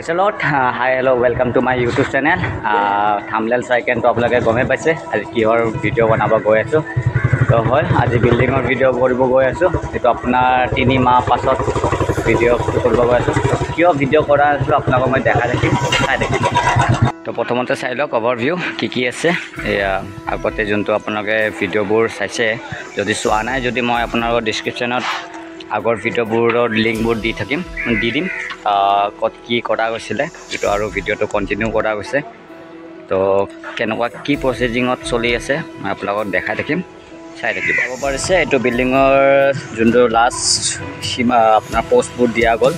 Praise the Lord. Hi, hello, welcome to my YouTube channel. Thumbnail চাইকেন তো আপোনালোকে গমে পাইছে আজি কিহৰ ভিডিঅ' বনাব গৈ আছো তো হয় আজি বিল্ডিঙৰ ভিডিঅ' কৰিব গৈ আছো এটো আপোনাৰ 3 মাহ পাছত ভিডিঅ' কৰিব গৈ আছো কিয় ভিডিঅ' কৰা আছো আপোনালোকক মই দেখা দেখিম চাই দেখিব তো প্ৰথমতে চাই লওক ওভাৰভিউ কি আছে এয়া আগতে যোনটো আপোনালোকে ভিডিঅ'বোৰ চাইছে যদি চোৱা নাই যদি মই আপোনালোকৰ ডেসক্ৰিপচনত আগৰ ভিডিঅ'বোৰৰ লিংকবোৰ দি দিম কত কি কৰা গৈছিলে এটো আৰু ভিডিঅ'টো কন্টিনিউ কৰা গৈছে তো কেনেকুৱা কি প্ৰসেসিঙত চলি আছে মই আপোনালোকক দেখাই দেখিম চাই দেখিব পাব পাৰিছে এটো বিল্ডিঙৰ যোনটো লাষ্ট সীমা আপোনাৰ পোষ্টবোৰ দিয়া গ'ল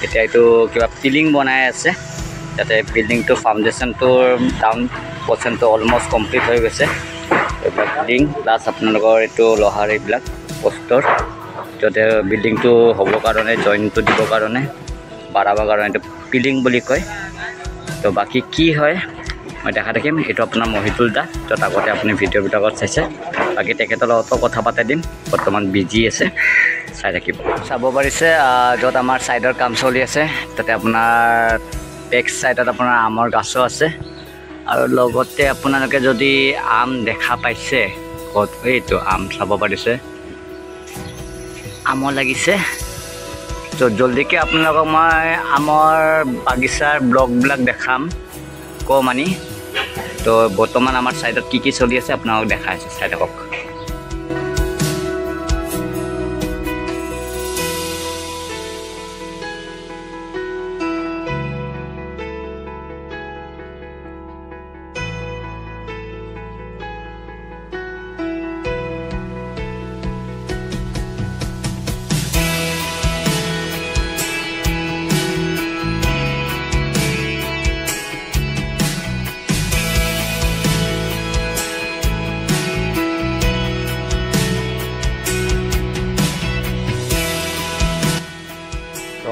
এতিয়া এটো কিবা পিলিং বনাই আছে যাতে বিল্ডিংটো ফাউন্ডেশনটোৰ ডাউন পৰ্চনটো অলমোস্ট কমপ্লিট হৈ গৈছে এইবিলাক বিল্ডিং প্লাস আপোনালোকৰ এটো লোহাৰ এইবিলাক পোষ্টৰ যাতে বিল্ডিংটো হ'ব কাৰণে জইনটো দিব কাৰণে বাড়াবৰ কাৰণে এটো পিলিং বুলি কয় তো বাকি কি হয় মই দেখা দেখিম এটো আপোনাৰ মহিতুল দা যত আগতে আপুনি ভিডিঅ' বিলাকত চাইছে বাকি তেখেতৰ লগত কথা পাতে দিম বৰ্তমান বিজি আছে চাই থাকিব চাব পাৰিছে যত আমাৰ সাইডৰ কাম চলি আছে তাতে আপোনাৰ বেক সাইডত আপোনাৰ আমৰ গাছো আছে আৰু লগতে আপোনালোকে যদি আম দেখা পাইছে কত এইটো আম চাব পাৰিছে আম লাগিছে তো জলদিকে আপোনালোকক মই আমৰ বাগিচাৰ ব্লগবিলাক দেখাম কমানি তো বৰ্তমান আমাৰ সাইডত কি চলি আছে আপোনালোকক দেখাইছে চাই থাকক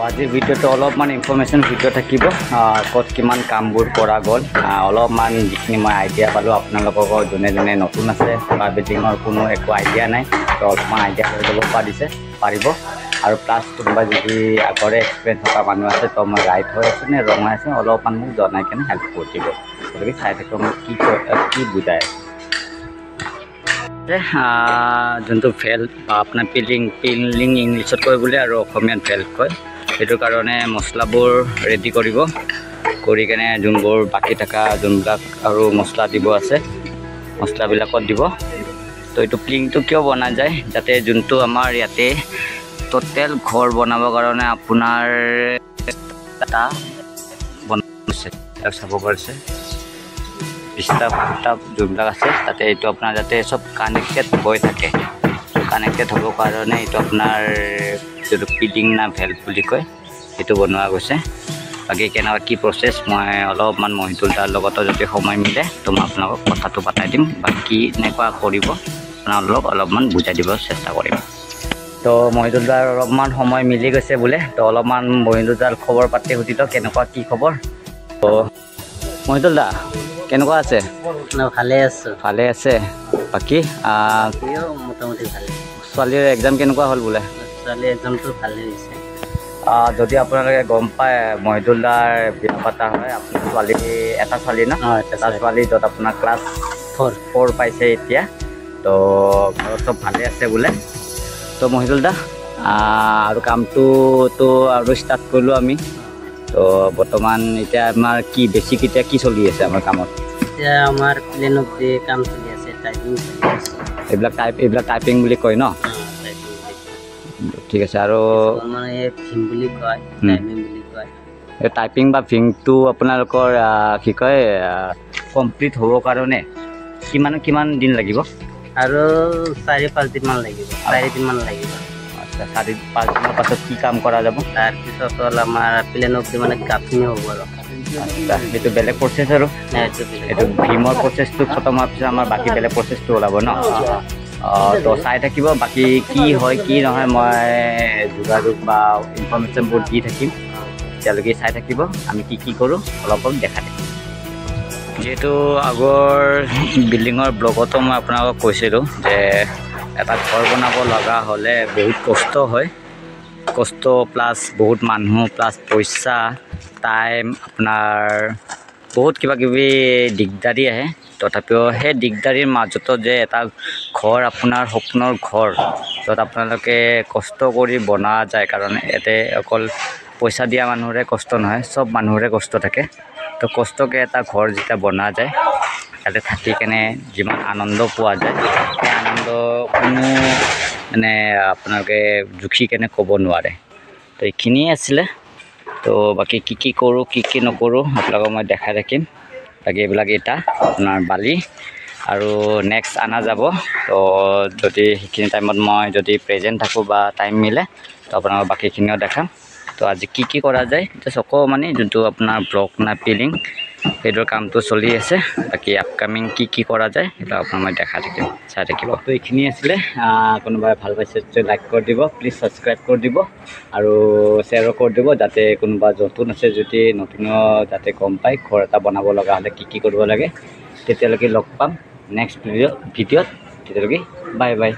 আজিৰ ভিডিঅ'টো অলপমান ইনফৰমেশ্যন ভিডিঅ' থাকিব কত কিমান কামবোৰ কৰা গ'ল অলপমান যিখিনি মই আইডিয়া পালোঁ আপোনালোকক যোনে যোনে নতুন আছে বা বিল্ডিঙৰ কোনো একো আইডিয়া নাই তো অলপমান আইডিয়া লৈ ল'ব পাৰিব আৰু প্লাছ কোনোবা যদি আগৰে এক্সপিৰিয়েঞ্চ থকা মানুহ আছে তো মই ৰাইট হৈ আছোঁ নে ৰং হৈ আছে অলপমান মোক জনাই কেনে হেল্প কৰি দিব গতিকে চাই থাকক মোক কি বুজাই যোনটো ফেল বা আপোনাৰ পিলিং ইংলিছত কয় বোলে আৰু অসমীয়াত ফেল কয় সেইটো কাৰণে মছলাবোৰ ৰেডি কৰিব কৰি কেনে যোনবোৰ বাকি থকা যোনবিলাক আৰু মছলা দিব আছে মছলাবিলাকত দিব তো এইটো পিলিংটো কিয় বনা যায় যাতে যোনটো আমাৰ ইয়াতে টোটেল ঘৰ বনাবৰ কাৰণে আপোনাৰ এটা বনাইছে চাব পাৰিছে স্টাফ যোনবিলাক আছে তাতে এইটো আপোনাৰ যাতে সব কানেক্টেড হৈ থাকে কানেক্টেড হ'ব কাৰণে এইটো আপোনাৰ যেটো পিলিং না ভেল্ভ বুলি কয় সেইটো বনোৱা গৈছে বাকি কেনেকুৱা কি প্ৰসেস মই অলপমান মহিতুল দাৰ লগত যদি সময় মিলে তো মই আপোনালোকক কথাটো পাতাই দিম বাকি এনেকুৱা কৰিব আপোনালোকক অলপমান বুজাই দিব চেষ্টা কৰিম তো মহিতুল দাৰ অলপমান সময় মিলি গৈছে বোলে তো অলপমান মহিতুল দাৰ খবৰ পাতি সুধিলো কেনেকুৱা কি খবৰ তো মহিতুল দা কেনেকুৱা আছে ভালে আছে বাকি মোটামুটি ভালে ছোৱালীৰ এক্সাম কেনেকুৱা হ'ল বোলে এক্সামটো ভালে হৈছে যদি আপোনালোকে গম পায় মহিতুল দাৰ বিয়া পাতা হয় আপোনাৰ ছোৱালী এটা ছোৱালী না এটা ছোৱালী য'ত আপোনাৰ ক্লাছ 4 পাইছে এতিয়া তো ঘৰত চব ভালে আছে বোলে তো মহিতুল দা আৰু কামটো আৰু ষ্টাৰ্ট কৰিলোঁ আমি তো বৰ্তমান এতিয়া আমাৰ কি বেছিক এতিয়া কি চলি আছে আমাৰ কামত এতিয়া আমাৰ প্লেনত যে কাম চলি আছে টাইপিং এইবিলাক টাইপিং বুলি কয় ন ঠিক আছে আৰু মানে ফিং বুলি কয় টাইপিং বুলি কয় এই টাইপিং বা ফিংটো আপোনালোকৰ কি কয় কমপ্লিট হ'ব কাৰণে কিমান দিন লাগিব আৰু 4-5 দিন মান লাগিব 4 দিন মান লাগিব আচ্ছা 4-5 দিনৰ পাছত কি কাম কৰা যাব তাৰপিছত হ'ল আমাৰ প্লেনত মানে গাঁথনি হ'ব আৰু আচ্ছা এইটো বেলেগ প্ৰচেছ আৰু এইটো ভীমৰ প্ৰচেছটো খতম হোৱাৰ পিছত আমাৰ বাকী বেলেগ প্ৰচেছটো ওলাব ন তো চাই থাকিব বাকি কি হয় কি নহয় মই যোগাযোগ বা ইনফৰমেশ্যনবোৰ দি থাকিম তেতিয়ালৈকে চাই থাকিব আমি কি কৰোঁ অলপ দেখা থাকিম যেহেতু আগৰ বিল্ডিঙৰ ব্লগতো মই আপোনালোকক কৈছিলোঁ যে এটা ঘৰ বনাব লগা হ'লে বহুত কষ্ট হয় কষ্ট প্লাছ বহুত মানুহ প্লাছ পইচা টাইম আপোনাৰ বহুত কিবা কিবি দিগদাৰি আহে তথাপিও সেই দিগদাৰিৰ মাজতো যে এটা ঘৰ আপোনাৰ সপোনৰ ঘৰ য'ত আপোনালোকে কষ্ট কৰি বনোৱা যায় কাৰণ ইয়াতে অকল পইচা দিয়া মানুহৰে কষ্ট নহয় চব মানুহৰে কষ্ট থাকে তো কষ্টকে এটা ঘৰ যেতিয়া বনোৱা যায় তাতে থাকি কেনে যিমান আনন্দ পোৱা যায় সেই আনন্দ কোনো মানে আপোনালোকে জুখি কেনে ক'ব নোৱাৰে তো এইখিনিয়ে আছিলে তো বাকী কি কৰোঁ কি নকৰোঁ আপোনালোকক মই দেখাই থাকিম বাকী এইবিলাক ইটা আপোনাৰ বালি আৰু নেক্সট অনা যাব তো যদি সেইখিনি টাইমত মই যদি প্ৰেজেণ্ট থাকোঁ বা টাইম মিলে তো আপোনালোকক বাকীখিনিও দেখাম তো আজি কি কৰা যায় জাষ্ট অকণমানি যোনটো আপোনাৰ ব্লক না পিলিং সেইটোৰ কামটো চলি আছে বাকী আপকামিং কি কৰা যায় সেইটো আপোনাক মই দেখাই থাকিম চাই থাকিব তো এইখিনি আছিলে কোনোবাই ভাল পাইছে লাইক কৰি দিব প্লিজ ছাবস্ক্ৰাইব কৰি দিব আৰু শ্বেয়াৰো কৰি দিব যাতে কোনোবা নতুন আছে যদি নতুনো যাতে গম পায় ঘৰ এটা বনাব লগা হ'লে কি কৰিব লাগে তেতিয়ালৈকে লগ পাম নেক্সট ভিডিঅ'ত তেতিয়ালৈকে বাই বাই